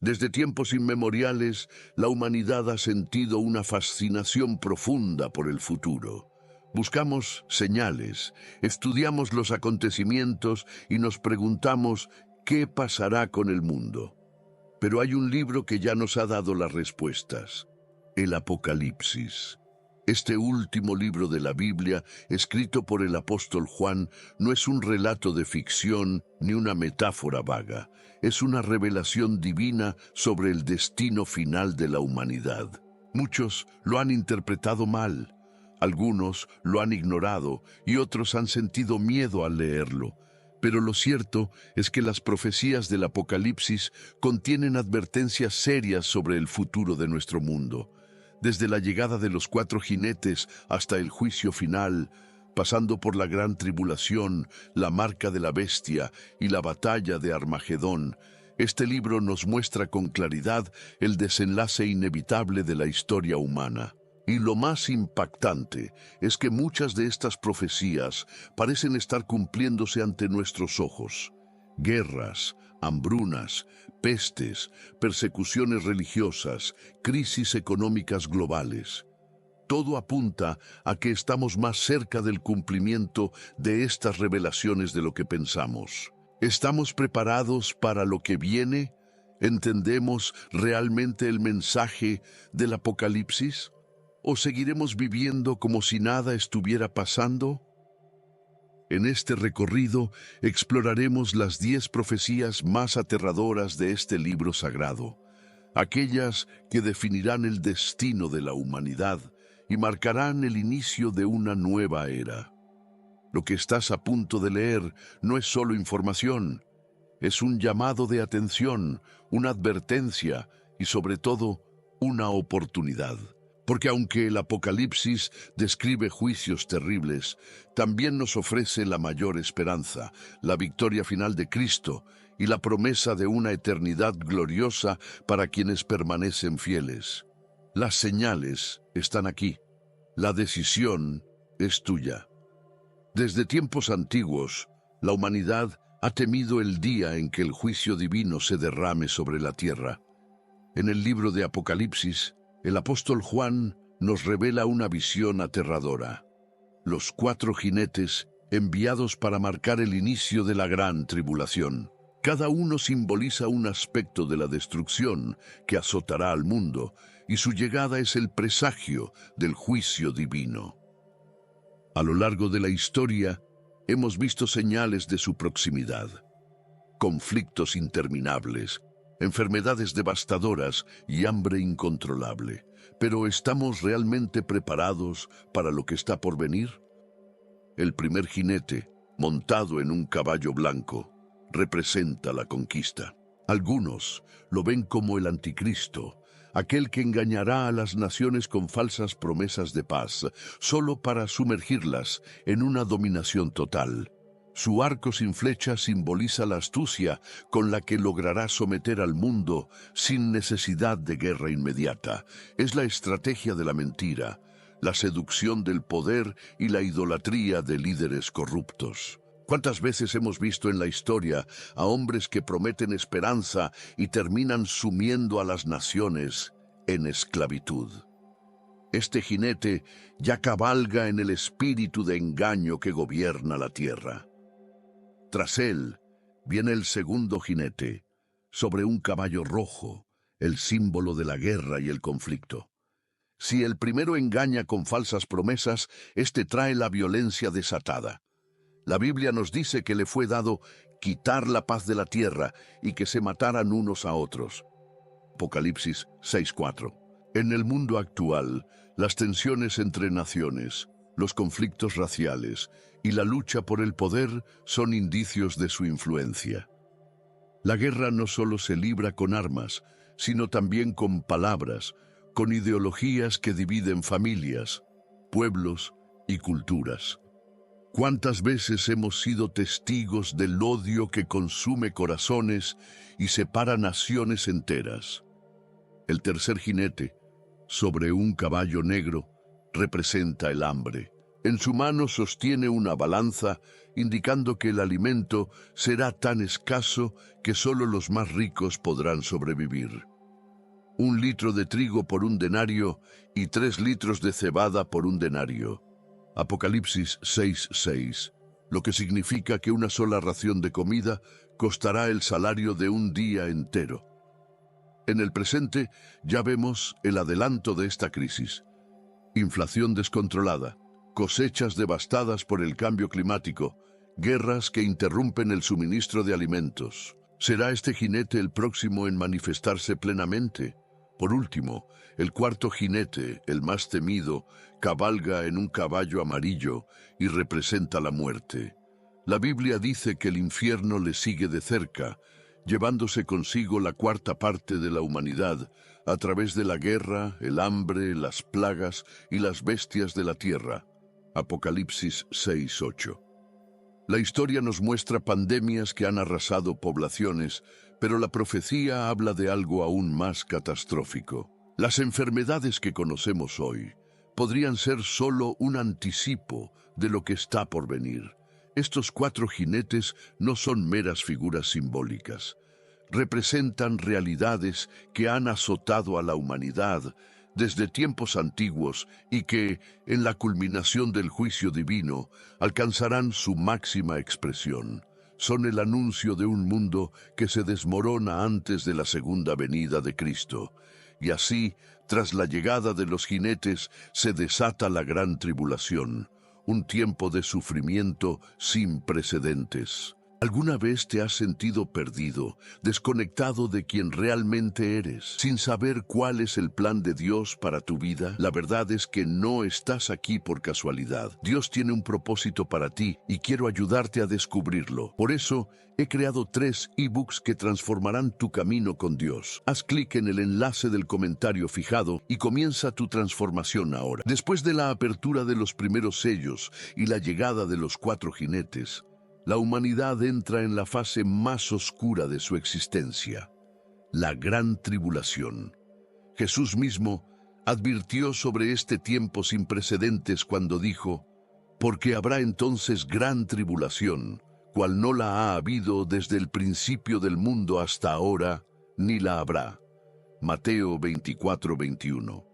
Desde tiempos inmemoriales, la humanidad ha sentido una fascinación profunda por el futuro. Buscamos señales, estudiamos los acontecimientos y nos preguntamos qué pasará con el mundo. Pero hay un libro que ya nos ha dado las respuestas: el Apocalipsis. Este último libro de la Biblia, escrito por el apóstol Juan, no es un relato de ficción ni una metáfora vaga. Es una revelación divina sobre el destino final de la humanidad. Muchos lo han interpretado mal, algunos lo han ignorado y otros han sentido miedo al leerlo. Pero lo cierto es que las profecías del Apocalipsis contienen advertencias serias sobre el futuro de nuestro mundo. Desde la llegada de los 4 jinetes hasta el juicio final, pasando por la gran tribulación, la marca de la bestia y la batalla de Armagedón, este libro nos muestra con claridad el desenlace inevitable de la historia humana. Y lo más impactante es que muchas de estas profecías parecen estar cumpliéndose ante nuestros ojos. Guerras, hambrunas, pestes, persecuciones religiosas, crisis económicas globales. Todo apunta a que estamos más cerca del cumplimiento de estas revelaciones de lo que pensamos. ¿Estamos preparados para lo que viene? ¿Entendemos realmente el mensaje del Apocalipsis? ¿O seguiremos viviendo como si nada estuviera pasando? En este recorrido exploraremos las 10 profecías más aterradoras de este libro sagrado, aquellas que definirán el destino de la humanidad y marcarán el inicio de una nueva era. Lo que estás a punto de leer no es solo información, es un llamado de atención, una advertencia y sobre todo una oportunidad. Porque aunque el Apocalipsis describe juicios terribles, también nos ofrece la mayor esperanza, la victoria final de Cristo y la promesa de una eternidad gloriosa para quienes permanecen fieles. Las señales están aquí. La decisión es tuya. Desde tiempos antiguos, la humanidad ha temido el día en que el juicio divino se derrame sobre la tierra. En el libro de Apocalipsis, el apóstol Juan nos revela una visión aterradora. Los 4 jinetes enviados para marcar el inicio de la gran tribulación. Cada uno simboliza un aspecto de la destrucción que azotará al mundo, y su llegada es el presagio del juicio divino. A lo largo de la historia, hemos visto señales de su proximidad. Conflictos interminables, enfermedades devastadoras y hambre incontrolable. Pero ¿estamos realmente preparados para lo que está por venir? El primer jinete, montado en un caballo blanco, representa la conquista. Algunos lo ven como el anticristo, aquel que engañará a las naciones con falsas promesas de paz, solo para sumergirlas en una dominación total. Su arco sin flecha simboliza la astucia con la que logrará someter al mundo sin necesidad de guerra inmediata. Es la estrategia de la mentira, la seducción del poder y la idolatría de líderes corruptos. ¿Cuántas veces hemos visto en la historia a hombres que prometen esperanza y terminan sumiendo a las naciones en esclavitud? Este jinete ya cabalga en el espíritu de engaño que gobierna la tierra. Tras él viene el segundo jinete, sobre un caballo rojo, el símbolo de la guerra y el conflicto. Si el primero engaña con falsas promesas, este trae la violencia desatada. La Biblia nos dice que le fue dado quitar la paz de la tierra y que se mataran unos a otros. Apocalipsis 6:4. En el mundo actual, las tensiones entre naciones, los conflictos raciales y la lucha por el poder son indicios de su influencia. La guerra no solo se libra con armas, sino también con palabras, con ideologías que dividen familias, pueblos y culturas. ¿Cuántas veces hemos sido testigos del odio que consume corazones y separa naciones enteras? El tercer jinete, sobre un caballo negro, representa el hambre. En su mano sostiene una balanza indicando que el alimento será tan escaso que solo los más ricos podrán sobrevivir. 1 litro de trigo por 1 denario y 3 litros de cebada por 1 denario. Apocalipsis 6:6, lo que significa que una sola ración de comida costará el salario de un día entero. En el presente ya vemos el adelanto de esta crisis. Inflación descontrolada, cosechas devastadas por el cambio climático, guerras que interrumpen el suministro de alimentos. ¿Será este jinete el próximo en manifestarse plenamente? Por último, el cuarto jinete, el más temido, cabalga en un caballo amarillo y representa la muerte. La Biblia dice que el infierno le sigue de cerca, llevándose consigo la cuarta parte de la humanidad a través de la guerra, el hambre, las plagas y las bestias de la tierra. Apocalipsis 6:8. La historia nos muestra pandemias que han arrasado poblaciones, pero la profecía habla de algo aún más catastrófico. Las enfermedades que conocemos hoy podrían ser solo un anticipo de lo que está por venir. Estos 4 jinetes no son meras figuras simbólicas. Representan realidades que han azotado a la humanidad desde tiempos antiguos y que, en la culminación del juicio divino, alcanzarán su máxima expresión. Son el anuncio de un mundo que se desmorona antes de la segunda venida de Cristo. Y así, tras la llegada de los jinetes, se desata la gran tribulación, un tiempo de sufrimiento sin precedentes. ¿Alguna vez te has sentido perdido, desconectado de quien realmente eres, sin saber cuál es el plan de Dios para tu vida? La verdad es que no estás aquí por casualidad. Dios tiene un propósito para ti y quiero ayudarte a descubrirlo. Por eso, he creado 3 ebooks que transformarán tu camino con Dios. Haz clic en el enlace del comentario fijado y comienza tu transformación ahora. Después de la apertura de los primeros sellos y la llegada de los 4 jinetes, la humanidad entra en la fase más oscura de su existencia, la gran tribulación. Jesús mismo advirtió sobre este tiempo sin precedentes cuando dijo: «Porque habrá entonces gran tribulación, cual no la ha habido desde el principio del mundo hasta ahora, ni la habrá». Mateo 24:21.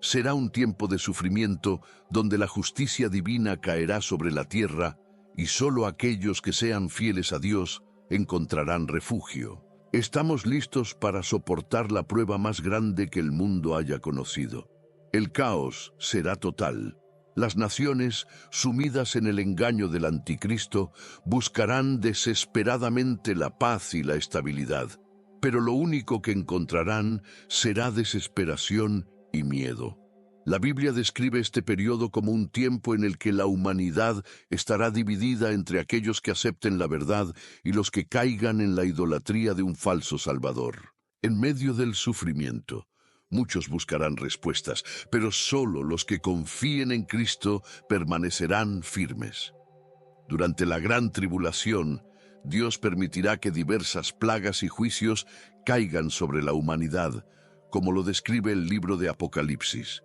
Será un tiempo de sufrimiento donde la justicia divina caerá sobre la tierra y solo aquellos que sean fieles a Dios encontrarán refugio. Estamos listos para soportar la prueba más grande que el mundo haya conocido. El caos será total. Las naciones, sumidas en el engaño del anticristo, buscarán desesperadamente la paz y la estabilidad, pero lo único que encontrarán será desesperación y miedo. La Biblia describe este periodo como un tiempo en el que la humanidad estará dividida entre aquellos que acepten la verdad y los que caigan en la idolatría de un falso Salvador. En medio del sufrimiento, muchos buscarán respuestas, pero solo los que confíen en Cristo permanecerán firmes. Durante la gran tribulación, Dios permitirá que diversas plagas y juicios caigan sobre la humanidad, como lo describe el libro de Apocalipsis.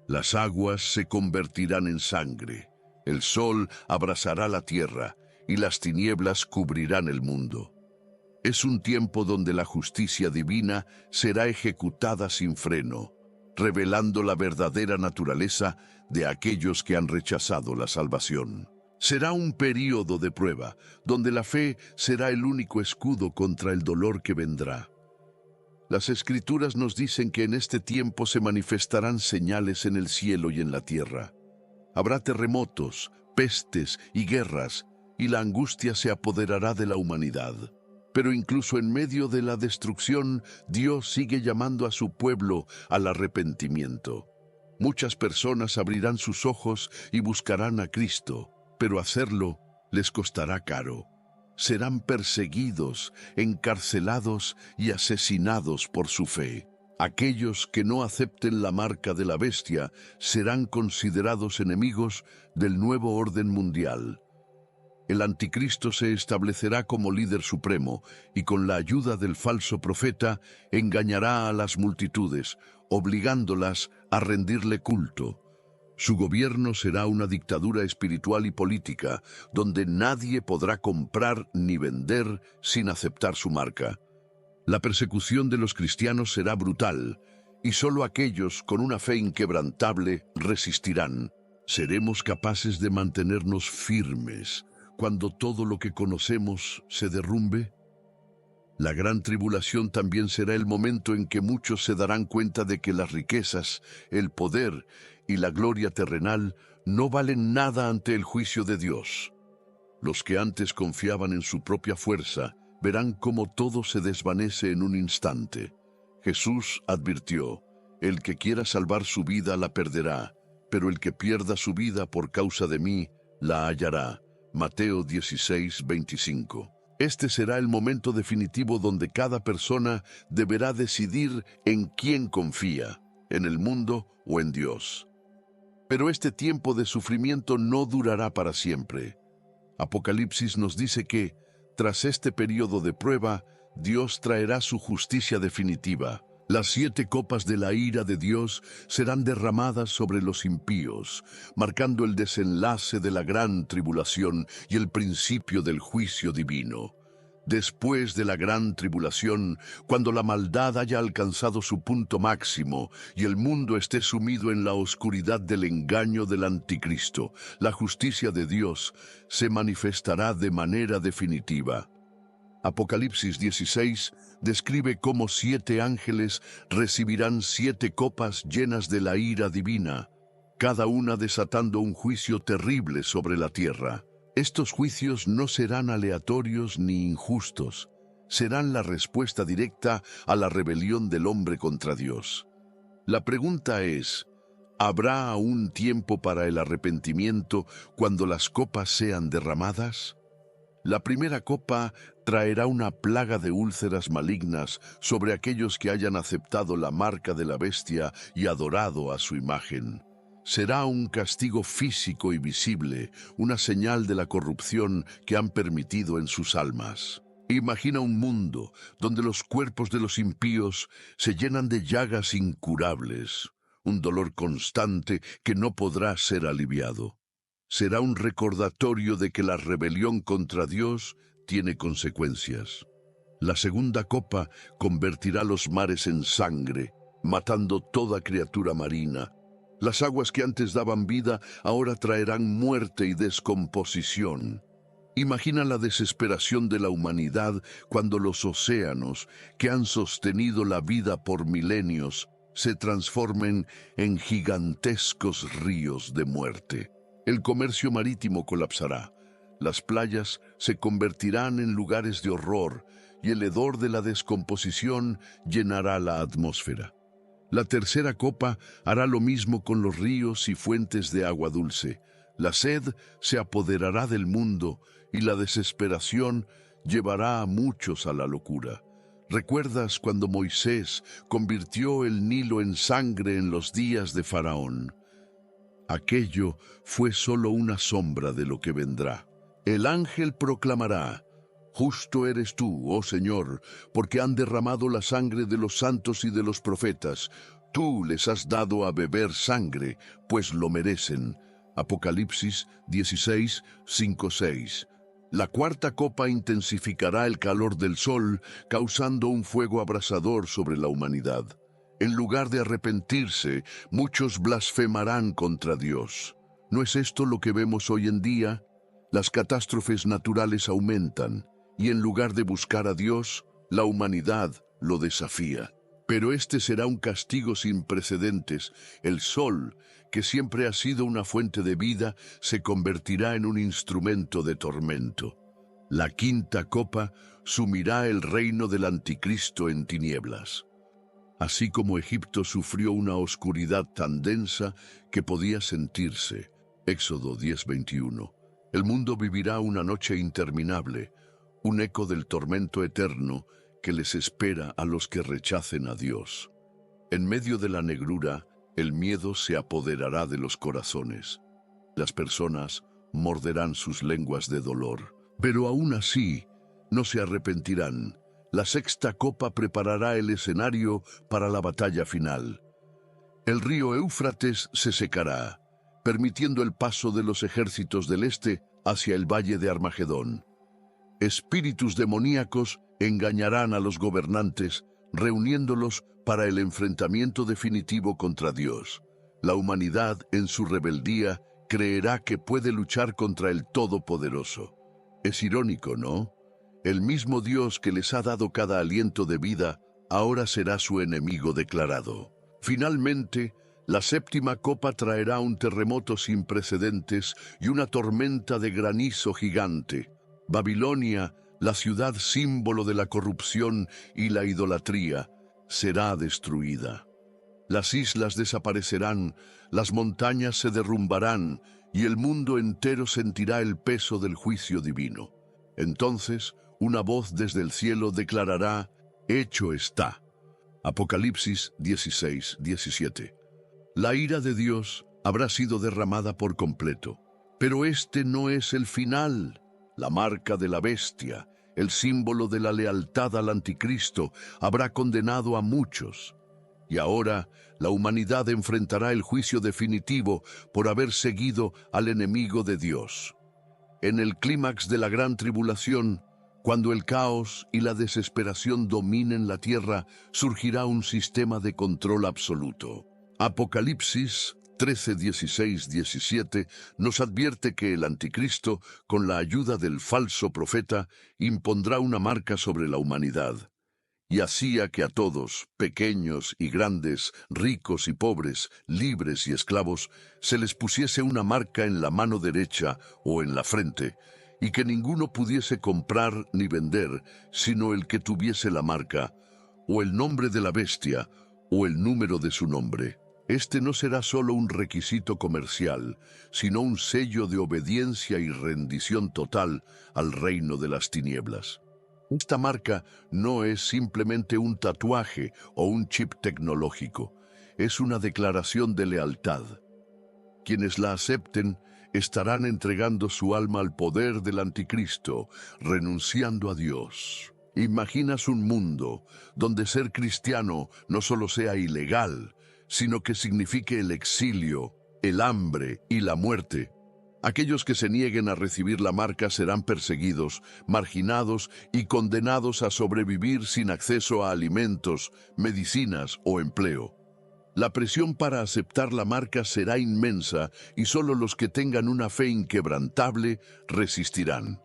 Las aguas se convertirán en sangre, el sol abrasará la tierra y las tinieblas cubrirán el mundo. Es un tiempo donde la justicia divina será ejecutada sin freno, revelando la verdadera naturaleza de aquellos que han rechazado la salvación. Será un período de prueba, donde la fe será el único escudo contra el dolor que vendrá. Las Escrituras nos dicen que en este tiempo se manifestarán señales en el cielo y en la tierra. Habrá terremotos, pestes y guerras, y la angustia se apoderará de la humanidad. Pero incluso en medio de la destrucción, Dios sigue llamando a su pueblo al arrepentimiento. Muchas personas abrirán sus ojos y buscarán a Cristo, pero hacerlo les costará caro. Serán perseguidos, encarcelados y asesinados por su fe. Aquellos que no acepten la marca de la bestia serán considerados enemigos del nuevo orden mundial. El anticristo se establecerá como líder supremo y con la ayuda del falso profeta engañará a las multitudes, obligándolas a rendirle culto. Su gobierno será una dictadura espiritual y política, donde nadie podrá comprar ni vender sin aceptar su marca. La persecución de los cristianos será brutal, y solo aquellos con una fe inquebrantable resistirán. ¿Seremos capaces de mantenernos firmes cuando todo lo que conocemos se derrumbe? La gran tribulación también será el momento en que muchos se darán cuenta de que las riquezas, el poder y la gloria terrenal no valen nada ante el juicio de Dios. Los que antes confiaban en su propia fuerza verán cómo todo se desvanece en un instante. Jesús advirtió: el que quiera salvar su vida la perderá, pero el que pierda su vida por causa de mí la hallará. Mateo 16:25. Este será el momento definitivo donde cada persona deberá decidir en quién confía, en el mundo o en Dios. Pero este tiempo de sufrimiento no durará para siempre. Apocalipsis nos dice que, tras este periodo de prueba, Dios traerá su justicia definitiva. Las 7 copas de la ira de Dios serán derramadas sobre los impíos, marcando el desenlace de la gran tribulación y el principio del juicio divino. Después de la gran tribulación, cuando la maldad haya alcanzado su punto máximo y el mundo esté sumido en la oscuridad del engaño del anticristo, la justicia de Dios se manifestará de manera definitiva. Apocalipsis 16 describe cómo 7 ángeles recibirán 7 copas llenas de la ira divina, cada una desatando un juicio terrible sobre la tierra. Estos juicios no serán aleatorios ni injustos, serán la respuesta directa a la rebelión del hombre contra Dios. La pregunta es: ¿habrá aún tiempo para el arrepentimiento cuando las copas sean derramadas? La primera copa traerá una plaga de úlceras malignas sobre aquellos que hayan aceptado la marca de la bestia y adorado a su imagen. Será un castigo físico y visible, una señal de la corrupción que han permitido en sus almas. Imagina un mundo donde los cuerpos de los impíos se llenan de llagas incurables, un dolor constante que no podrá ser aliviado. Será un recordatorio de que la rebelión contra Dios tiene consecuencias. La segunda copa convertirá los mares en sangre, matando toda criatura marina. Las aguas que antes daban vida ahora traerán muerte y descomposición. Imagina la desesperación de la humanidad cuando los océanos, que han sostenido la vida por milenios, se transformen en gigantescos ríos de muerte. El comercio marítimo colapsará, las playas se convertirán en lugares de horror y el hedor de la descomposición llenará la atmósfera. La tercera copa hará lo mismo con los ríos y fuentes de agua dulce. La sed se apoderará del mundo y la desesperación llevará a muchos a la locura. ¿Recuerdas cuando Moisés convirtió el Nilo en sangre en los días de Faraón? Aquello fue solo una sombra de lo que vendrá. El ángel proclamará: justo eres tú, oh Señor, porque han derramado la sangre de los santos y de los profetas. Tú les has dado a beber sangre, pues lo merecen. Apocalipsis 16, 5, 6. La cuarta copa intensificará el calor del sol, causando un fuego abrasador sobre la humanidad. En lugar de arrepentirse, muchos blasfemarán contra Dios. ¿No es esto lo que vemos hoy en día? Las catástrofes naturales aumentan, y en lugar de buscar a Dios, la humanidad lo desafía. Pero este será un castigo sin precedentes. El sol, que siempre ha sido una fuente de vida, se convertirá en un instrumento de tormento. La quinta copa sumirá el reino del anticristo en tinieblas. Así como Egipto sufrió una oscuridad tan densa que podía sentirse. Éxodo 10:21. El mundo vivirá una noche interminable, un eco del tormento eterno que les espera a los que rechacen a Dios. En medio de la negrura, el miedo se apoderará de los corazones. Las personas morderán sus lenguas de dolor, pero aún así no se arrepentirán. La sexta copa preparará el escenario para la batalla final. El río Éufrates se secará, permitiendo el paso de los ejércitos del este hacia el valle de Armagedón. Espíritus demoníacos engañarán a los gobernantes, reuniéndolos para el enfrentamiento definitivo contra Dios. La humanidad, en su rebeldía, creerá que puede luchar contra el Todopoderoso. Es irónico, ¿no? El mismo Dios que les ha dado cada aliento de vida, ahora será su enemigo declarado. Finalmente, la séptima copa traerá un terremoto sin precedentes y una tormenta de granizo gigante. Babilonia, la ciudad símbolo de la corrupción y la idolatría, será destruida. Las islas desaparecerán, las montañas se derrumbarán y el mundo entero sentirá el peso del juicio divino. Entonces, una voz desde el cielo declarará: «Hecho está». Apocalipsis 16:17. La ira de Dios habrá sido derramada por completo. Pero este no es el final. La marca de la bestia, el símbolo de la lealtad al anticristo, habrá condenado a muchos. Y ahora la humanidad enfrentará el juicio definitivo por haber seguido al enemigo de Dios. En el clímax de la gran tribulación, cuando el caos y la desesperación dominen la tierra, surgirá un sistema de control absoluto. Apocalipsis 13, 16, 17 nos advierte que el anticristo, con la ayuda del falso profeta, impondrá una marca sobre la humanidad. Y hacía que a todos, pequeños y grandes, ricos y pobres, libres y esclavos, se les pusiese una marca en la mano derecha o en la frente, y que ninguno pudiese comprar ni vender, sino el que tuviese la marca, o el nombre de la bestia, o el número de su nombre. Este no será solo un requisito comercial, sino un sello de obediencia y rendición total al reino de las tinieblas. Esta marca no es simplemente un tatuaje o un chip tecnológico, es una declaración de lealtad. Quienes la acepten estarán entregando su alma al poder del anticristo, renunciando a Dios. ¿Imaginas un mundo donde ser cristiano no solo sea ilegal, sino que signifique el exilio, el hambre y la muerte? Aquellos que se nieguen a recibir la marca serán perseguidos, marginados y condenados a sobrevivir sin acceso a alimentos, medicinas o empleo. La presión para aceptar la marca será inmensa y solo los que tengan una fe inquebrantable resistirán.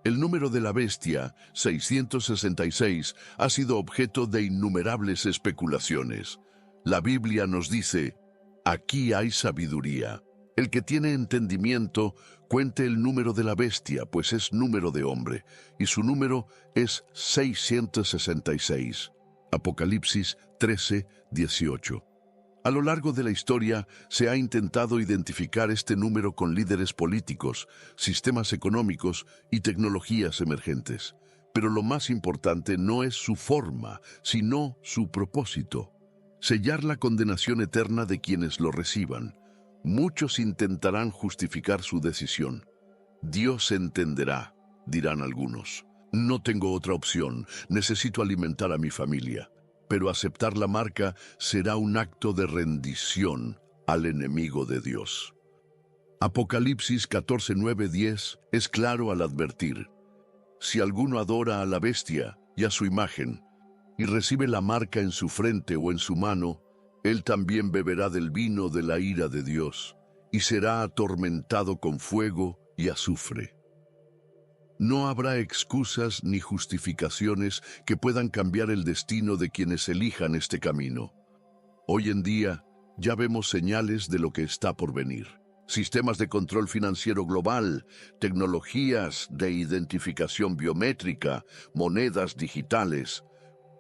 El número de la bestia, 666, ha sido objeto de innumerables especulaciones. La Biblia nos dice: «Aquí hay sabiduría. El que tiene entendimiento, cuente el número de la bestia, pues es número de hombre, y su número es 666. Apocalipsis 13, 18. A lo largo de la historia se ha intentado identificar este número con líderes políticos, sistemas económicos y tecnologías emergentes. Pero lo más importante no es su forma, sino su propósito: sellar la condenación eterna de quienes lo reciban. Muchos intentarán justificar su decisión. «Dios entenderá», dirán algunos. «No tengo otra opción, necesito alimentar a mi familia». Pero aceptar la marca será un acto de rendición al enemigo de Dios. Apocalipsis 14, 9, 10 es claro al advertir: «Si alguno adora a la bestia y a su imagen, y recibe la marca en su frente o en su mano, él también beberá del vino de la ira de Dios, y será atormentado con fuego y azufre». No habrá excusas ni justificaciones que puedan cambiar el destino de quienes elijan este camino. Hoy en día ya vemos señales de lo que está por venir. Sistemas de control financiero global, tecnologías de identificación biométrica, monedas digitales.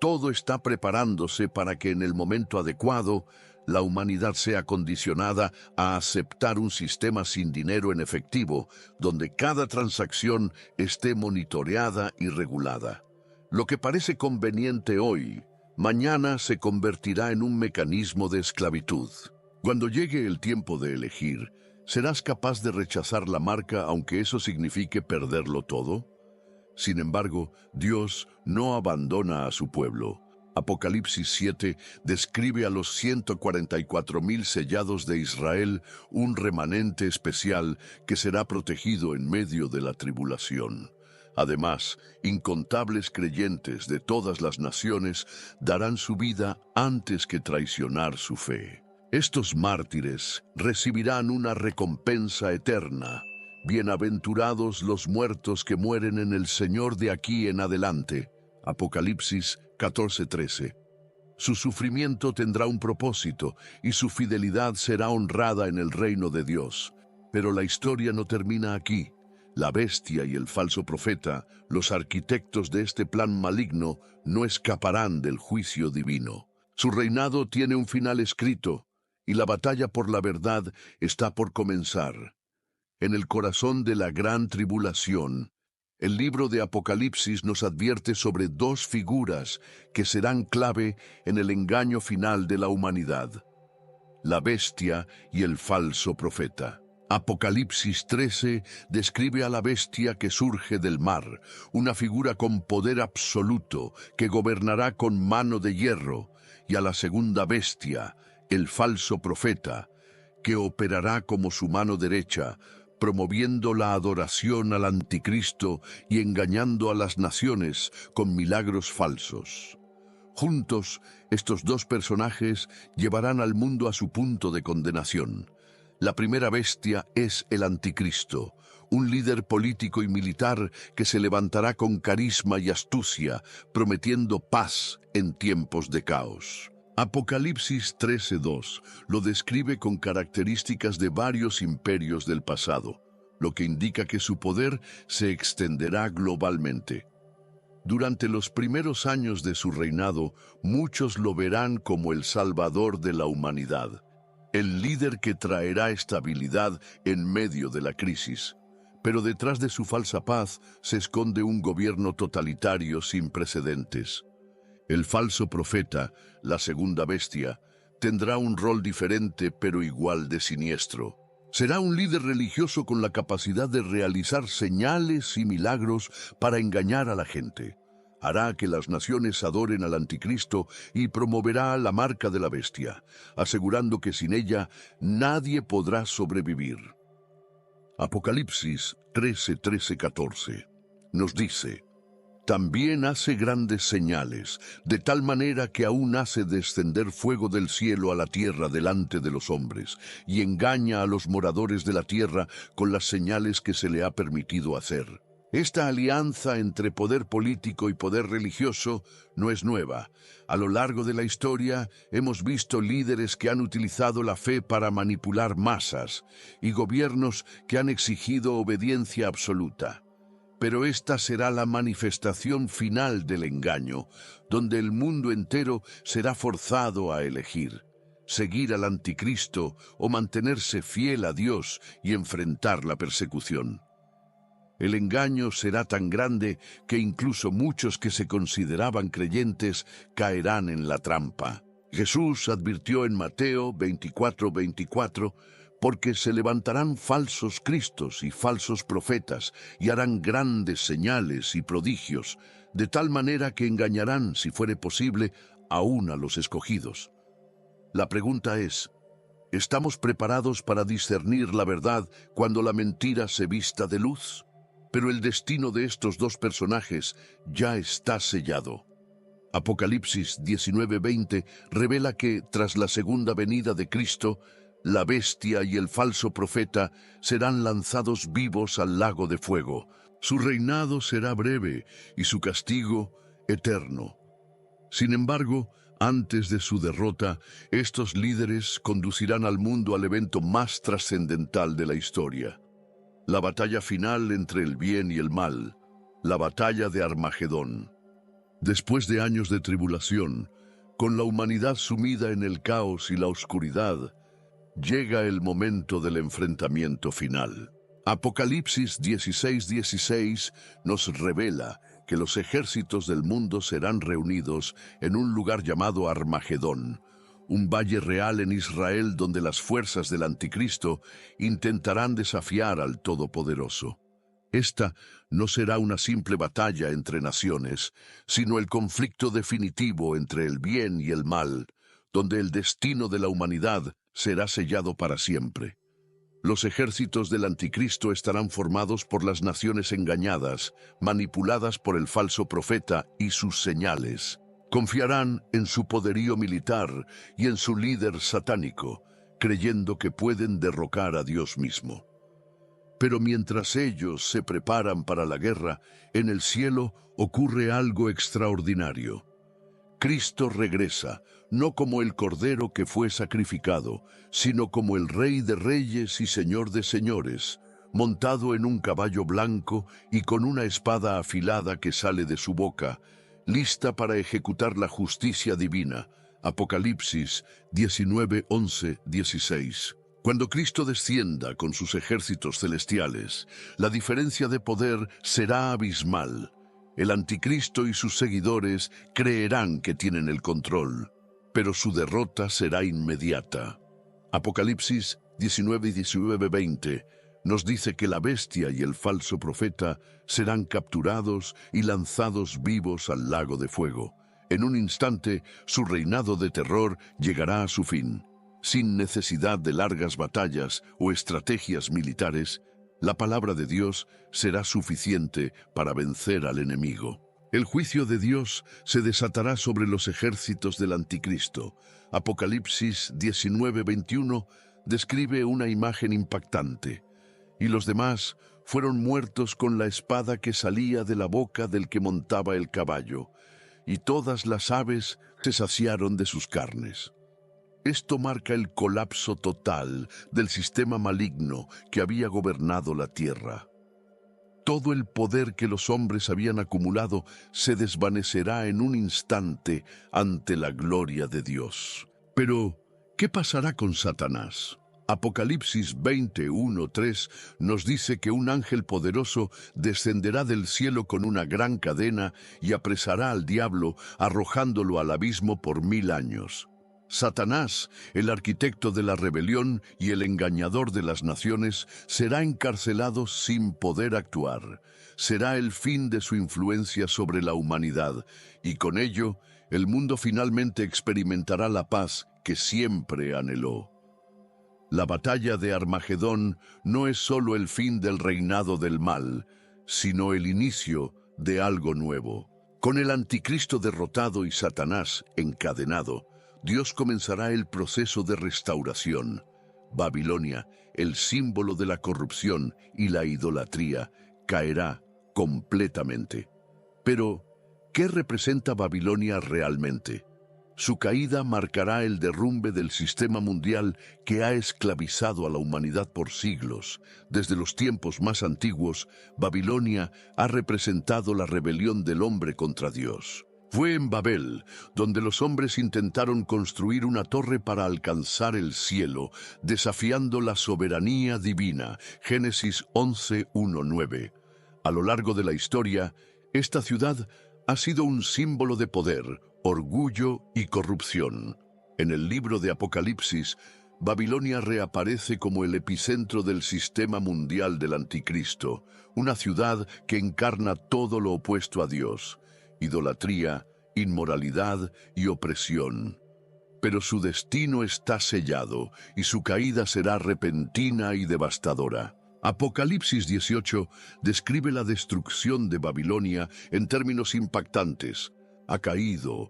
Todo está preparándose para que en el momento adecuado la humanidad sea condicionada a aceptar un sistema sin dinero en efectivo, donde cada transacción esté monitoreada y regulada. Lo que parece conveniente hoy, mañana se convertirá en un mecanismo de esclavitud. Cuando llegue el tiempo de elegir, ¿serás capaz de rechazar la marca aunque eso signifique perderlo todo? Sin embargo, Dios no abandona a su pueblo. Apocalipsis 7 describe a los 144.000 sellados de Israel, un remanente especial que será protegido en medio de la tribulación. Además, incontables creyentes de todas las naciones darán su vida antes que traicionar su fe. Estos mártires recibirán una recompensa eterna. Bienaventurados los muertos que mueren en el Señor de aquí en adelante. Apocalipsis 14:13. Su sufrimiento tendrá un propósito y su fidelidad será honrada en el reino de Dios. Pero la historia no termina aquí. La bestia y el falso profeta, los arquitectos de este plan maligno, no escaparán del juicio divino. Su reinado tiene un final escrito, y la batalla por la verdad está por comenzar. En el corazón de la gran tribulación, el libro de Apocalipsis nos advierte sobre dos figuras que serán clave en el engaño final de la humanidad: la bestia y el falso profeta. Apocalipsis 13 describe a la bestia que surge del mar, una figura con poder absoluto que gobernará con mano de hierro, y a la segunda bestia, el falso profeta, que operará como su mano derecha, promoviendo la adoración al anticristo y engañando a las naciones con milagros falsos. Juntos, estos dos personajes llevarán al mundo a su punto de condenación. La primera bestia es el anticristo, un líder político y militar que se levantará con carisma y astucia, prometiendo paz en tiempos de caos. Apocalipsis 13:2 lo describe con características de varios imperios del pasado, lo que indica que su poder se extenderá globalmente. Durante los primeros años de su reinado, muchos lo verán como el salvador de la humanidad, el líder que traerá estabilidad en medio de la crisis. Pero detrás de su falsa paz se esconde un gobierno totalitario sin precedentes. El falso profeta, la segunda bestia, tendrá un rol diferente pero igual de siniestro. Será un líder religioso con la capacidad de realizar señales y milagros para engañar a la gente. Hará que las naciones adoren al anticristo y promoverá la marca de la bestia, asegurando que sin ella nadie podrá sobrevivir. Apocalipsis 13:14 nos dice: también hace grandes señales, de tal manera que aún hace descender fuego del cielo a la tierra delante de los hombres, y engaña a los moradores de la tierra con las señales que se le ha permitido hacer. Esta alianza entre poder político y poder religioso no es nueva. A lo largo de la historia hemos visto líderes que han utilizado la fe para manipular masas y gobiernos que han exigido obediencia absoluta. Pero esta será la manifestación final del engaño, donde el mundo entero será forzado a elegir: seguir al anticristo o mantenerse fiel a Dios y enfrentar la persecución. El engaño será tan grande que incluso muchos que se consideraban creyentes caerán en la trampa. Jesús advirtió en Mateo 24:24, porque se levantarán falsos cristos y falsos profetas, y harán grandes señales y prodigios, de tal manera que engañarán, si fuere posible, aún a los escogidos. La pregunta es: ¿estamos preparados para discernir la verdad cuando la mentira se vista de luz? Pero el destino de estos dos personajes ya está sellado. Apocalipsis 19:20 revela que, tras la segunda venida de Cristo, la bestia y el falso profeta serán lanzados vivos al lago de fuego. Su reinado será breve y su castigo eterno. Sin embargo, antes de su derrota, estos líderes conducirán al mundo al evento más trascendental de la historia: la batalla final entre el bien y el mal, la batalla de Armagedón. Después de años de tribulación, con la humanidad sumida en el caos y la oscuridad, llega el momento del enfrentamiento final. Apocalipsis 16:16 nos revela que los ejércitos del mundo serán reunidos en un lugar llamado Armagedón, un valle real en Israel donde las fuerzas del anticristo intentarán desafiar al Todopoderoso. Esta no será una simple batalla entre naciones, sino el conflicto definitivo entre el bien y el mal, donde el destino de la humanidad será sellado para siempre. Los ejércitos del anticristo estarán formados por las naciones engañadas, manipuladas por el falso profeta y sus señales. Confiarán en su poderío militar y en su líder satánico, creyendo que pueden derrocar a Dios mismo. Pero mientras ellos se preparan para la guerra, en el cielo ocurre algo extraordinario. Cristo regresa, no como el Cordero que fue sacrificado, sino como el Rey de Reyes y Señor de Señores, montado en un caballo blanco y con una espada afilada que sale de su boca, lista para ejecutar la justicia divina. Apocalipsis 19, 11, 16. Cuando Cristo descienda con sus ejércitos celestiales, la diferencia de poder será abismal. El anticristo y sus seguidores creerán que tienen el control, pero su derrota será inmediata. Apocalipsis 19 y 19-20 nos dice que la bestia y el falso profeta serán capturados y lanzados vivos al lago de fuego. En un instante, su reinado de terror llegará a su fin. Sin necesidad de largas batallas o estrategias militares, la palabra de Dios será suficiente para vencer al enemigo. El juicio de Dios se desatará sobre los ejércitos del anticristo. Apocalipsis 19:21 describe una imagen impactante. Y los demás fueron muertos con la espada que salía de la boca del que montaba el caballo, y todas las aves se saciaron de sus carnes. Esto marca el colapso total del sistema maligno que había gobernado la tierra. Todo el poder que los hombres habían acumulado se desvanecerá en un instante ante la gloria de Dios. Pero, ¿qué pasará con Satanás? Apocalipsis 21:3 nos dice que un ángel poderoso descenderá del cielo con una gran cadena y apresará al diablo, arrojándolo al abismo por 1000 años. Satanás, el arquitecto de la rebelión y el engañador de las naciones, será encarcelado sin poder actuar. Será el fin de su influencia sobre la humanidad, y con ello, el mundo finalmente experimentará la paz que siempre anheló. La batalla de Armagedón no es solo el fin del reinado del mal, sino el inicio de algo nuevo. Con el anticristo derrotado y Satanás encadenado, Dios comenzará el proceso de restauración. Babilonia, el símbolo de la corrupción y la idolatría, caerá completamente. Pero, ¿qué representa Babilonia realmente? Su caída marcará el derrumbe del sistema mundial que ha esclavizado a la humanidad por siglos. Desde los tiempos más antiguos, Babilonia ha representado la rebelión del hombre contra Dios. Fue en Babel donde los hombres intentaron construir una torre para alcanzar el cielo, desafiando la soberanía divina. Génesis 11:1-9. A lo largo de la historia, esta ciudad ha sido un símbolo de poder, orgullo y corrupción. En el libro de Apocalipsis, Babilonia reaparece como el epicentro del sistema mundial del anticristo, una ciudad que encarna todo lo opuesto a Dios: idolatría, inmoralidad y opresión. Pero su destino está sellado y su caída será repentina y devastadora. Apocalipsis 18 describe la destrucción de Babilonia en términos impactantes. Ha caído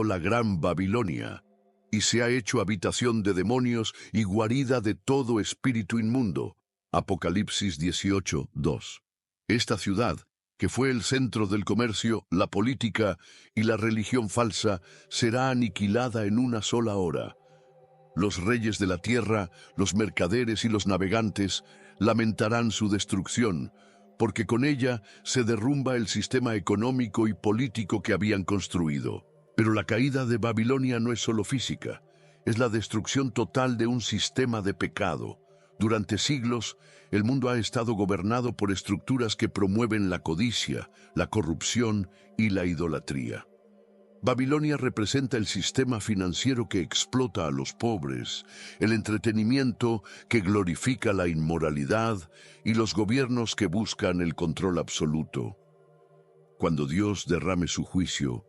la gran Babilonia, y se ha hecho habitación de demonios y guarida de todo espíritu inmundo. Apocalipsis 18:2. Esta ciudad, que fue el centro del comercio, la política y la religión falsa, será aniquilada en una sola hora. Los reyes de la tierra, los mercaderes y los navegantes lamentarán su destrucción, porque con ella se derrumba el sistema económico y político que habían construido. Pero la caída de Babilonia no es solo física, es la destrucción total de un sistema de pecado. Durante siglos, el mundo ha estado gobernado por estructuras que promueven la codicia, la corrupción y la idolatría. Babilonia representa el sistema financiero que explota a los pobres, el entretenimiento que glorifica la inmoralidad y los gobiernos que buscan el control absoluto. Cuando Dios derrame su juicio,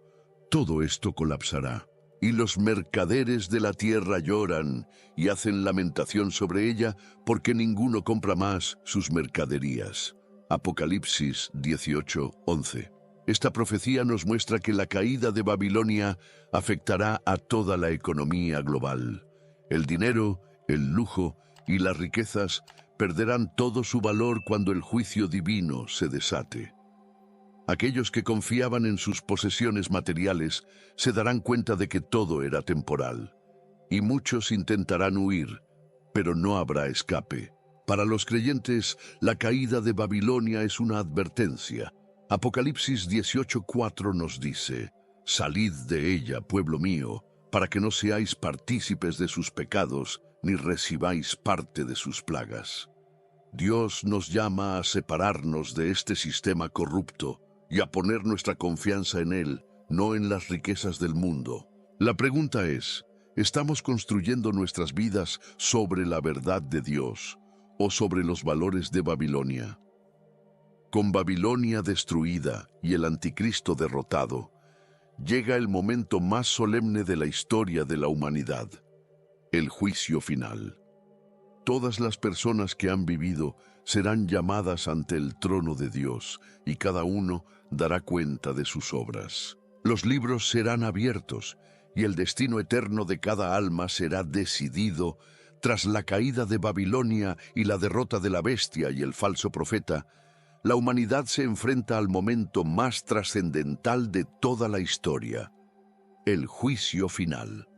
todo esto colapsará, y los mercaderes de la tierra lloran y hacen lamentación sobre ella porque ninguno compra más sus mercaderías. Apocalipsis 18:11. Esta profecía nos muestra que la caída de Babilonia afectará a toda la economía global. El dinero, el lujo y las riquezas perderán todo su valor cuando el juicio divino se desate. Aquellos que confiaban en sus posesiones materiales se darán cuenta de que todo era temporal, y muchos intentarán huir, pero no habrá escape. Para los creyentes, la caída de Babilonia es una advertencia. Apocalipsis 18:4 nos dice: «Salid de ella, pueblo mío, para que no seáis partícipes de sus pecados, ni recibáis parte de sus plagas». Dios nos llama a separarnos de este sistema corrupto y a poner nuestra confianza en Él, no en las riquezas del mundo. La pregunta es, ¿estamos construyendo nuestras vidas sobre la verdad de Dios o sobre los valores de Babilonia? Con Babilonia destruida y el anticristo derrotado, llega el momento más solemne de la historia de la humanidad, el juicio final. Todas las personas que han vivido serán llamadas ante el trono de Dios y cada uno dará cuenta de sus obras. Los libros serán abiertos y el destino eterno de cada alma será decidido. Tras la caída de Babilonia y la derrota de la bestia y el falso profeta, la humanidad se enfrenta al momento más trascendental de toda la historia, el juicio final.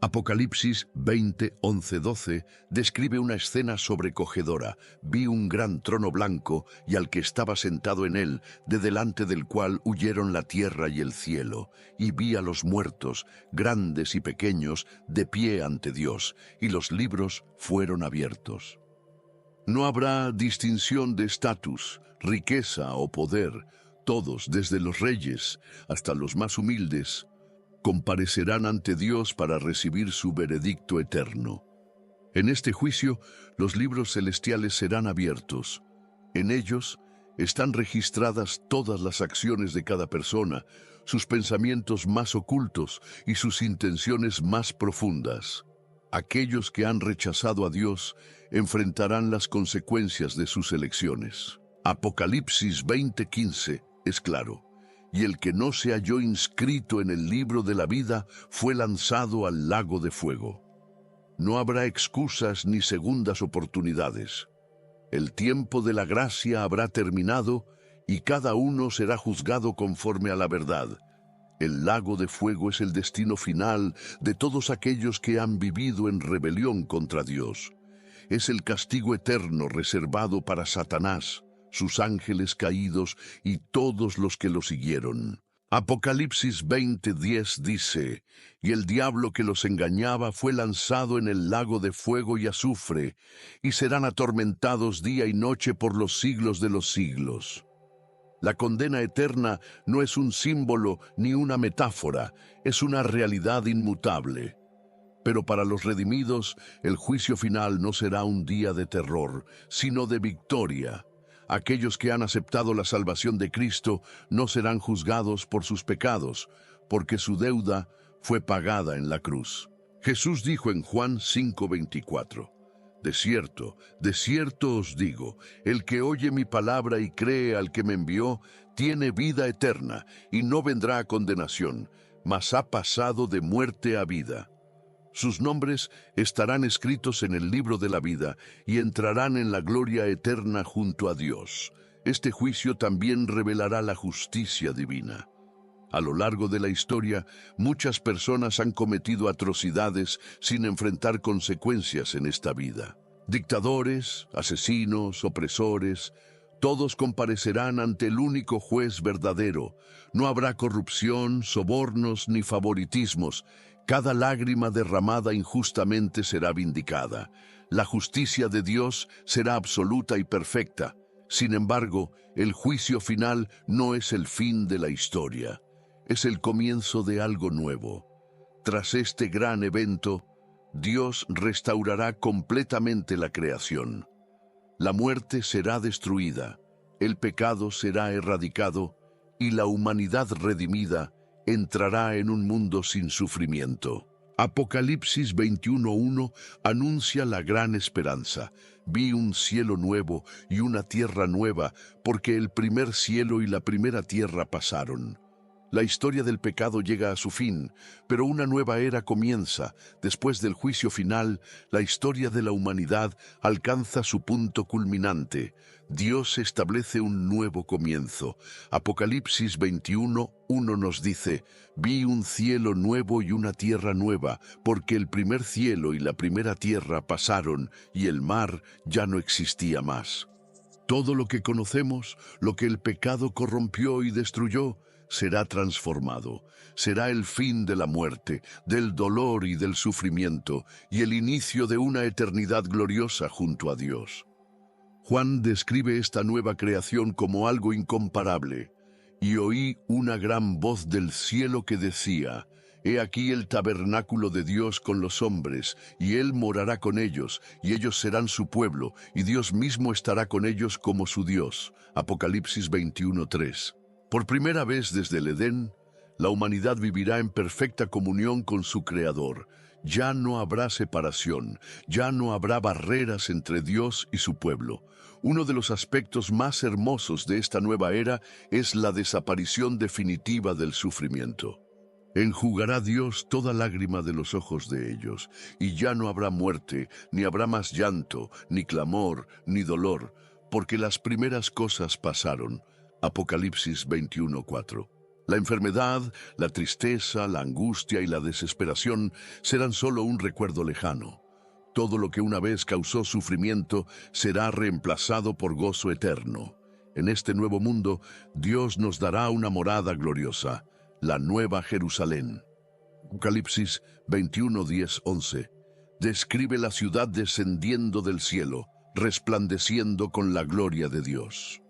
Apocalipsis 20:11-12 describe una escena sobrecogedora. Vi un gran trono blanco y al que estaba sentado en él, de delante del cual huyeron la tierra y el cielo. Y vi a los muertos, grandes y pequeños, de pie ante Dios, y los libros fueron abiertos. No habrá distinción de estatus, riqueza o poder. Todos, desde los reyes hasta los más humildes, comparecerán ante Dios para recibir su veredicto eterno. En este juicio, los libros celestiales serán abiertos. En ellos están registradas todas las acciones de cada persona, sus pensamientos más ocultos y sus intenciones más profundas. Aquellos que han rechazado a Dios enfrentarán las consecuencias de sus elecciones. Apocalipsis 20:15 es claro. Y el que no se halló inscrito en el libro de la vida fue lanzado al lago de fuego. No habrá excusas ni segundas oportunidades. El tiempo de la gracia habrá terminado y cada uno será juzgado conforme a la verdad. El lago de fuego es el destino final de todos aquellos que han vivido en rebelión contra Dios. Es el castigo eterno reservado para Satanás, sus ángeles caídos y todos los que lo siguieron. Apocalipsis 20:10 dice: «Y el diablo que los engañaba fue lanzado en el lago de fuego y azufre, y serán atormentados día y noche por los siglos de los siglos». La condena eterna no es un símbolo ni una metáfora, es una realidad inmutable. Pero para los redimidos, el juicio final no será un día de terror, sino de victoria. Aquellos que han aceptado la salvación de Cristo no serán juzgados por sus pecados, porque su deuda fue pagada en la cruz. Jesús dijo en Juan 5:24, de cierto os digo, el que oye mi palabra y cree al que me envió, tiene vida eterna, y no vendrá a condenación, mas ha pasado de muerte a vida. Sus nombres estarán escritos en el libro de la vida y entrarán en la gloria eterna junto a Dios. Este juicio también revelará la justicia divina. A lo largo de la historia, muchas personas han cometido atrocidades sin enfrentar consecuencias en esta vida. Dictadores, asesinos, opresores, todos comparecerán ante el único juez verdadero. No habrá corrupción, sobornos ni favoritismos. Cada lágrima derramada injustamente será vindicada. La justicia de Dios será absoluta y perfecta. Sin embargo, el juicio final no es el fin de la historia. es el comienzo de algo nuevo. Tras este gran evento, Dios restaurará completamente la creación. La muerte será destruida, el pecado será erradicado y la humanidad redimida entrará en un mundo sin sufrimiento. Apocalipsis 21:1 anuncia la gran esperanza. Vi un cielo nuevo y una tierra nueva, porque el primer cielo y la primera tierra pasaron. La historia del pecado llega a su fin, pero una nueva era comienza. Después del juicio final, la historia de la humanidad alcanza su punto culminante. Dios establece un nuevo comienzo. Apocalipsis 21:1 nos dice: Vi un cielo nuevo y una tierra nueva, porque el primer cielo y la primera tierra pasaron, y el mar ya no existía más. Todo lo que conocemos, lo que el pecado corrompió y destruyó, será transformado. Será el fin de la muerte, del dolor y del sufrimiento, y el inicio de una eternidad gloriosa junto a Dios. Juan describe esta nueva creación como algo incomparable. Y oí una gran voz del cielo que decía: He aquí el tabernáculo de Dios con los hombres, y Él morará con ellos, y ellos serán su pueblo, y Dios mismo estará con ellos como su Dios. Apocalipsis 21:3. Por primera vez desde el Edén, la humanidad vivirá en perfecta comunión con su Creador. Ya no habrá separación, ya no habrá barreras entre Dios y su pueblo. Uno de los aspectos más hermosos de esta nueva era es la desaparición definitiva del sufrimiento. Enjugará Dios toda lágrima de los ojos de ellos, y ya no habrá muerte, ni habrá más llanto, ni clamor, ni dolor, porque las primeras cosas pasaron. Apocalipsis 21:4. La enfermedad, la tristeza, la angustia y la desesperación serán solo un recuerdo lejano. Todo lo que una vez causó sufrimiento será reemplazado por gozo eterno. En este nuevo mundo, Dios nos dará una morada gloriosa, la Nueva Jerusalén. Apocalipsis 21:10-11 describe la ciudad descendiendo del cielo, resplandeciendo con la gloria de Dios.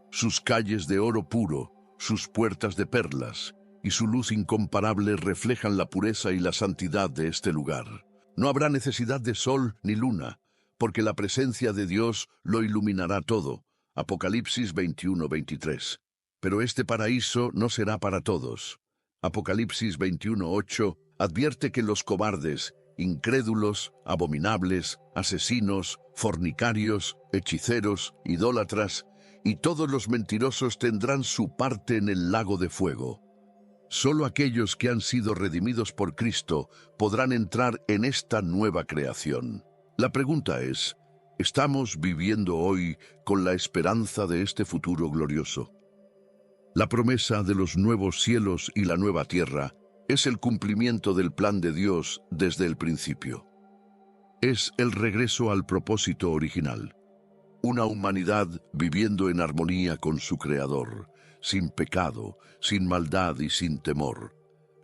Sus calles de oro puro, sus puertas de perlas y su luz incomparable reflejan la pureza y la santidad de este lugar. No habrá necesidad de sol ni luna, porque la presencia de Dios lo iluminará todo. Apocalipsis 21:23. Pero este paraíso no será para todos. Apocalipsis 21:8 advierte que los cobardes, incrédulos, abominables, asesinos, fornicarios, hechiceros, idólatras y todos los mentirosos tendrán su parte en el lago de fuego. Solo aquellos que han sido redimidos por Cristo podrán entrar en esta nueva creación. La pregunta es: ¿estamos viviendo hoy con la esperanza de este futuro glorioso? La promesa de los nuevos cielos y la nueva tierra es el cumplimiento del plan de Dios desde el principio. Es el regreso al propósito original. Una humanidad viviendo en armonía con su Creador, sin pecado, sin maldad y sin temor.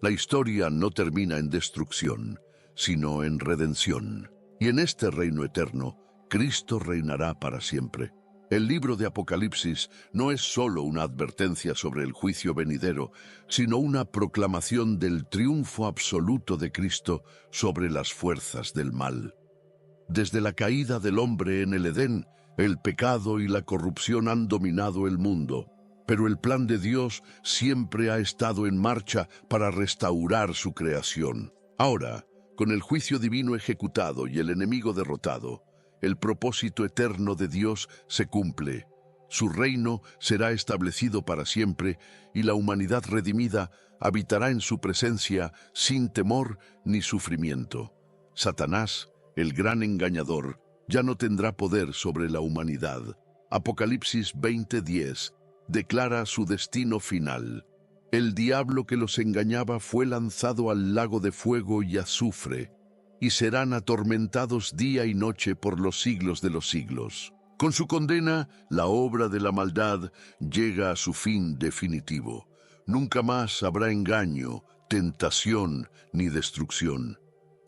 La historia no termina en destrucción, sino en redención. Y en este reino eterno, Cristo reinará para siempre. El libro de Apocalipsis no es solo una advertencia sobre el juicio venidero, sino una proclamación del triunfo absoluto de Cristo sobre las fuerzas del mal. Desde la caída del hombre en el Edén, el pecado y la corrupción han dominado el mundo, pero el plan de Dios siempre ha estado en marcha para restaurar su creación. Ahora, con el juicio divino ejecutado y el enemigo derrotado, el propósito eterno de Dios se cumple. Su reino será establecido para siempre y la humanidad redimida habitará en su presencia sin temor ni sufrimiento. Satanás, el gran engañador, ya no tendrá poder sobre la humanidad. Apocalipsis 20:10 declara su destino final. El diablo que los engañaba fue lanzado al lago de fuego y azufre, y serán atormentados día y noche por los siglos de los siglos. Con su condena, la obra de la maldad llega a su fin definitivo. Nunca más habrá engaño, tentación ni destrucción.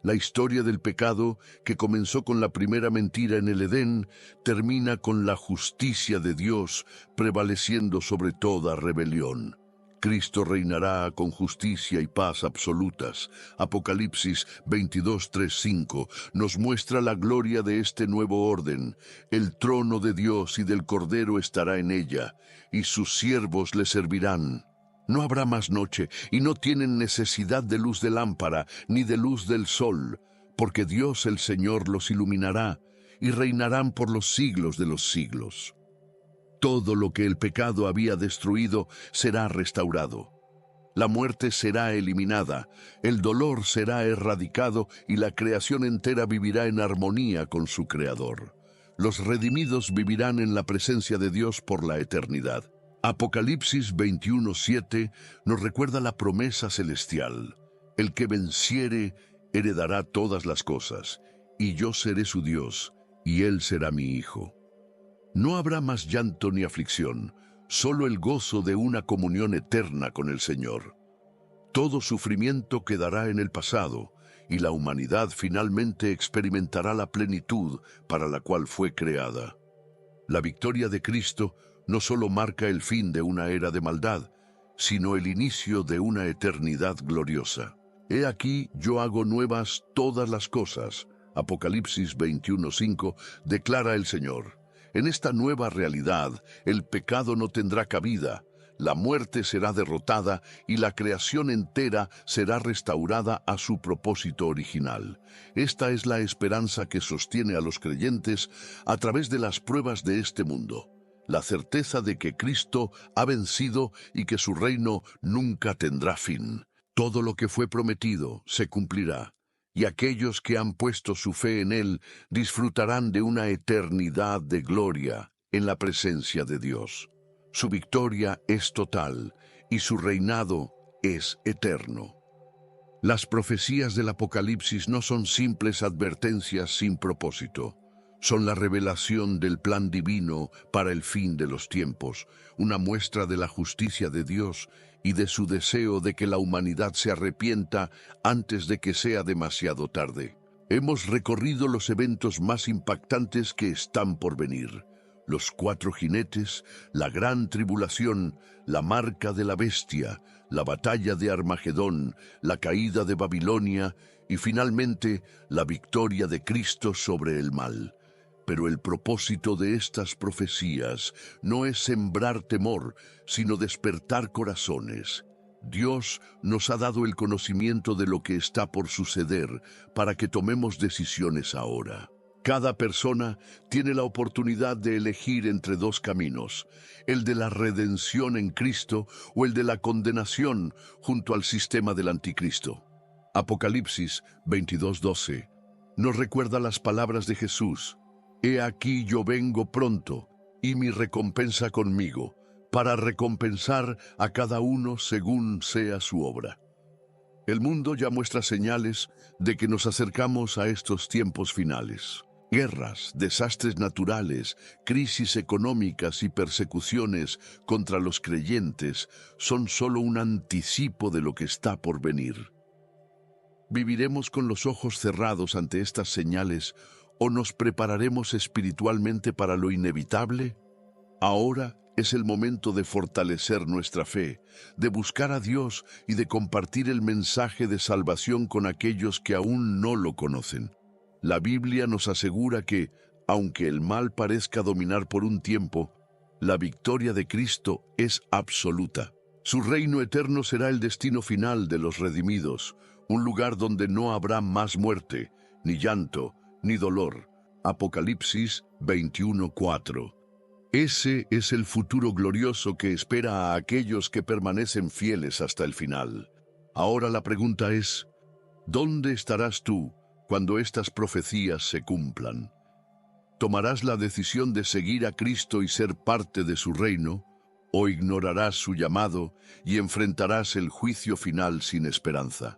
La historia del pecado, que comenzó con la primera mentira en el Edén, termina con la justicia de Dios prevaleciendo sobre toda rebelión. Cristo reinará con justicia y paz absolutas. Apocalipsis 22, 3, 5 nos muestra la gloria de este nuevo orden. El trono de Dios y del Cordero estará en ella, y sus siervos le servirán. No habrá más noche, y no tienen necesidad de luz de lámpara, ni de luz del sol, porque Dios el Señor los iluminará, y reinarán por los siglos de los siglos. Todo lo que el pecado había destruido será restaurado. La muerte será eliminada, el dolor será erradicado y la creación entera vivirá en armonía con su Creador. Los redimidos vivirán en la presencia de Dios por la eternidad. Apocalipsis 21:7 nos recuerda la promesa celestial. El que venciere heredará todas las cosas, y yo seré su Dios, y él será mi hijo. No habrá más llanto ni aflicción, solo el gozo de una comunión eterna con el Señor. Todo sufrimiento quedará en el pasado, y la humanidad finalmente experimentará la plenitud para la cual fue creada. La victoria de Cristo no solo marca el fin de una era de maldad, sino el inicio de una eternidad gloriosa. He aquí yo hago nuevas todas las cosas. Apocalipsis 21:5 declara el Señor. En esta nueva realidad, el pecado no tendrá cabida, la muerte será derrotada y la creación entera será restaurada a su propósito original. Esta es la esperanza que sostiene a los creyentes a través de las pruebas de este mundo. La certeza de que Cristo ha vencido y que su reino nunca tendrá fin. Todo lo que fue prometido se cumplirá, y aquellos que han puesto su fe en Él disfrutarán de una eternidad de gloria en la presencia de Dios. Su victoria es total y su reinado es eterno. Las profecías del Apocalipsis no son simples advertencias sin propósito. Son la revelación del plan divino para el fin de los tiempos, una muestra de la justicia de Dios y de su deseo de que la humanidad se arrepienta antes de que sea demasiado tarde. Hemos recorrido los eventos más impactantes que están por venir: los 4 jinetes, la gran tribulación, la marca de la bestia, la batalla de Armagedón, la caída de Babilonia y finalmente la victoria de Cristo sobre el mal. Pero el propósito de estas profecías no es sembrar temor, sino despertar corazones. Dios nos ha dado el conocimiento de lo que está por suceder para que tomemos decisiones ahora. Cada persona tiene la oportunidad de elegir entre 2 caminos: el de la redención en Cristo o el de la condenación junto al sistema del anticristo. Apocalipsis 22:12 nos recuerda las palabras de Jesús: He aquí yo vengo pronto, y mi recompensa conmigo, para recompensar a cada uno según sea su obra. El mundo ya muestra señales de que nos acercamos a estos tiempos finales. Guerras, desastres naturales, crisis económicas y persecuciones contra los creyentes son solo un anticipo de lo que está por venir. ¿Viviremos con los ojos cerrados ante estas señales o nos prepararemos espiritualmente para lo inevitable? Ahora es el momento de fortalecer nuestra fe, de buscar a Dios y de compartir el mensaje de salvación con aquellos que aún no lo conocen. La Biblia nos asegura que, aunque el mal parezca dominar por un tiempo, la victoria de Cristo es absoluta. Su reino eterno será el destino final de los redimidos, un lugar donde no habrá más muerte, ni llanto, ni dolor. Apocalipsis 21:4. Ese es el futuro glorioso que espera a aquellos que permanecen fieles hasta el final. Ahora la pregunta es: ¿dónde estarás tú cuando estas profecías se cumplan? ¿Tomarás la decisión de seguir a Cristo y ser parte de su reino, o ignorarás su llamado y enfrentarás el juicio final sin esperanza?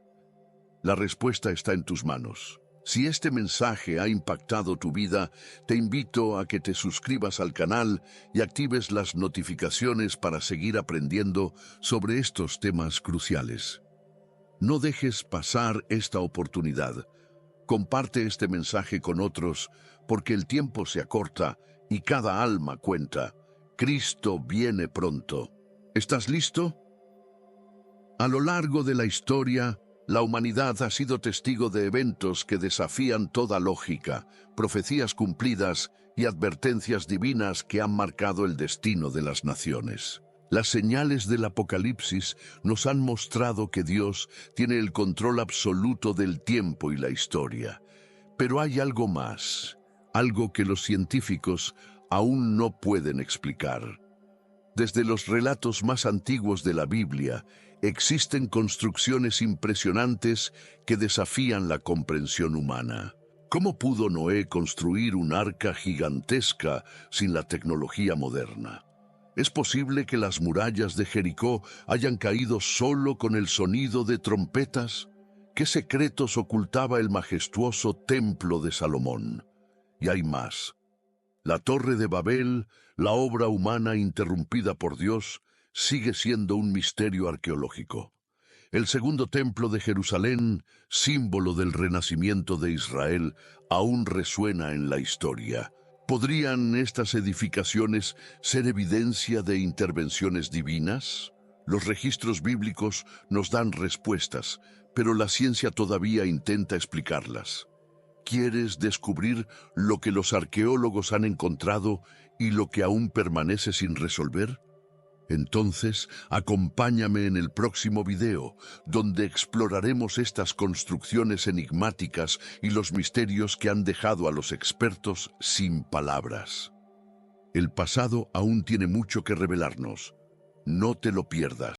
La respuesta está en tus manos. Si este mensaje ha impactado tu vida, te invito a que te suscribas al canal y actives las notificaciones para seguir aprendiendo sobre estos temas cruciales. No dejes pasar esta oportunidad. Comparte este mensaje con otros, porque el tiempo se acorta y cada alma cuenta. Cristo viene pronto. ¿Estás listo? A lo largo de la historia, la humanidad ha sido testigo de eventos que desafían toda lógica, profecías cumplidas y advertencias divinas que han marcado el destino de las naciones. Las señales del Apocalipsis nos han mostrado que Dios tiene el control absoluto del tiempo y la historia. Pero hay algo más, algo que los científicos aún no pueden explicar. Desde los relatos más antiguos de la Biblia, existen construcciones impresionantes que desafían la comprensión humana. ¿Cómo pudo Noé construir un arca gigantesca sin la tecnología moderna? ¿Es posible que las murallas de Jericó hayan caído solo con el sonido de trompetas? ¿Qué secretos ocultaba el majestuoso templo de Salomón? Y hay más. La Torre de Babel, la obra humana interrumpida por Dios, sigue siendo un misterio arqueológico. El segundo templo de Jerusalén, símbolo del renacimiento de Israel, aún resuena en la historia. ¿Podrían estas edificaciones ser evidencia de intervenciones divinas? Los registros bíblicos nos dan respuestas, pero la ciencia todavía intenta explicarlas. ¿Quieres descubrir lo que los arqueólogos han encontrado y lo que aún permanece sin resolver? Entonces, acompáñame en el próximo video, donde exploraremos estas construcciones enigmáticas y los misterios que han dejado a los expertos sin palabras. El pasado aún tiene mucho que revelarnos. No te lo pierdas.